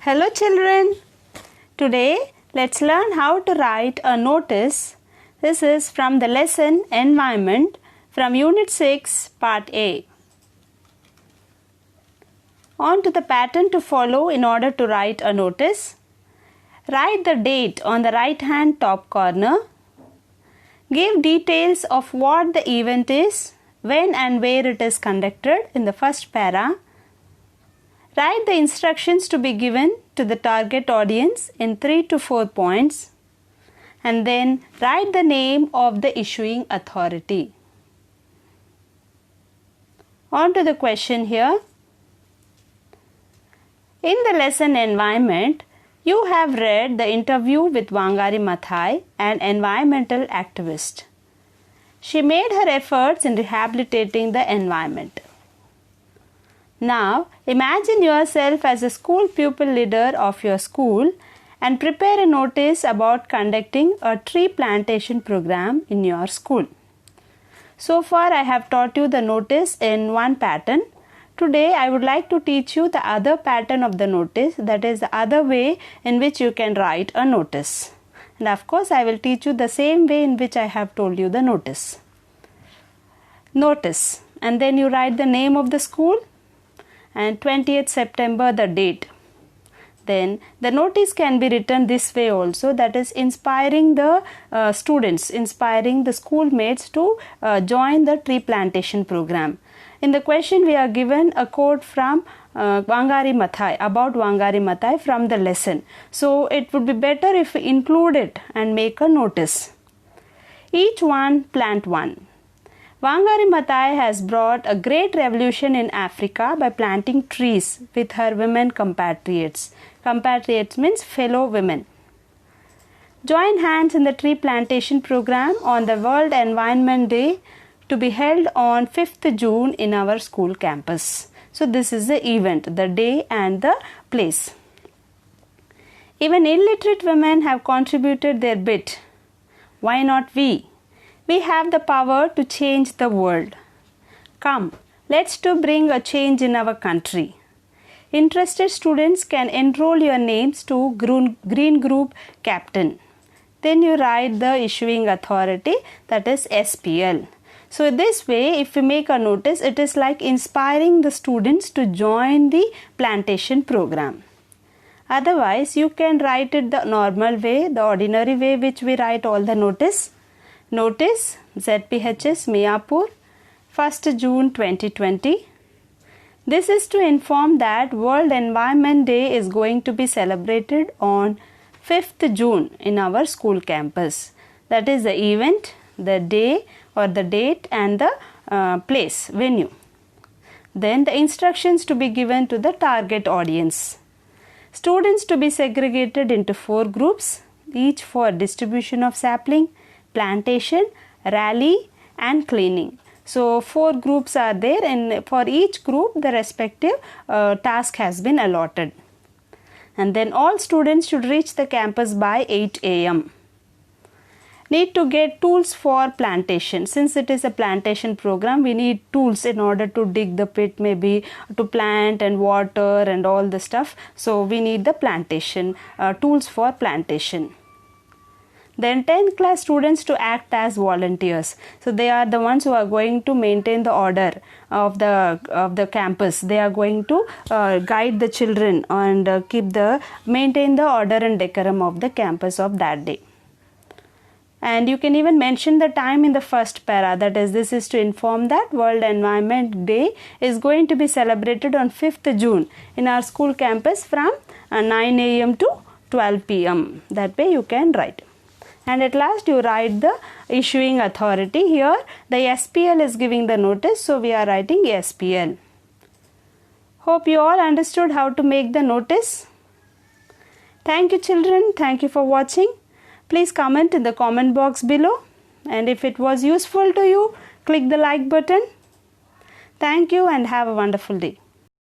Hello children. Today let's learn how to write a notice. This is from the lesson Environment from Unit 6 Part A. On to the pattern to follow in order to write a notice. Write the date on the right hand top corner. Give details of what the event is, when and where it is conducted in the first para. Write the instructions to be given to the target audience in 3 to 4 points, and then write the name of the issuing authority. On to the question here. In the lesson Environment, you have read the interview with Wangari Maathai, an environmental activist. She made her efforts in rehabilitating the environment. Now, imagine yourself as a school pupil leader of your school and prepare a notice about conducting a tree plantation program in your school. So far, I have taught you the notice in one pattern. Today, I would like to teach you the other pattern of the notice, that is the other way in which you can write a notice. And of course, I will teach you the same way in which I have told you the notice. Notice, and then you write the name of the school and 20th September the date. Then the notice can be written this way also, that is inspiring the students, inspiring the schoolmates to join the tree plantation program. In the question we are given a quote from Wangari Maathai, about Wangari Maathai from the lesson. So it would be better if we include it and make a notice. Each one plant one. Wangari Maathai has brought a great revolution in Africa by planting trees with her women compatriots. Compatriots means fellow women. Join hands in the tree plantation program on the World Environment Day to be held on 5th June in our school campus. So this is the event, the day and the place. Even illiterate women have contributed their bit. Why not we? We have the power to change the world. Come, let's to bring a change in our country. Interested students can enroll your names to Green Group Captain. Then you write the issuing authority, that is SPL. So this way, if we make a notice, it is like inspiring the students to join the plantation program. Otherwise, you can write it the normal way, the ordinary way which we write all the notice. Notice ZPHS Miapur, 1st June 2020. This is to inform that World Environment Day is going to be celebrated on 5th June in our school campus. That is the event, the day or the date and the place, venue. Then the instructions to be given to the target audience. Students to be segregated into 4 groups, each for distribution of sapling, plantation, rally and cleaning. So 4 groups are there, and for each group the respective task has been allotted. And then all students should reach the campus by 8 AM. Need to get tools for plantation. Since it is a plantation program, we need tools in order to dig the pit, maybe to plant and water and all the stuff. So we need the plantation, tools for plantation. Then 10th class students to act as volunteers. So they are the ones who are going to maintain the order of the campus. They are going to guide the children and maintain the order and decorum of the campus of that day. And you can even mention the time in the first para, that is, this is to inform that World Environment Day is going to be celebrated on 5th June in our school campus from 9 AM to 12 PM. That way you can write. And at last you write the issuing authority. Here the SPL is giving the notice, so we are writing SPL. Hope you all understood how to make the notice. Thank you children. Thank you for watching. Please comment in the comment box below, and if it was useful to you, click the like button. Thank you and have a wonderful day.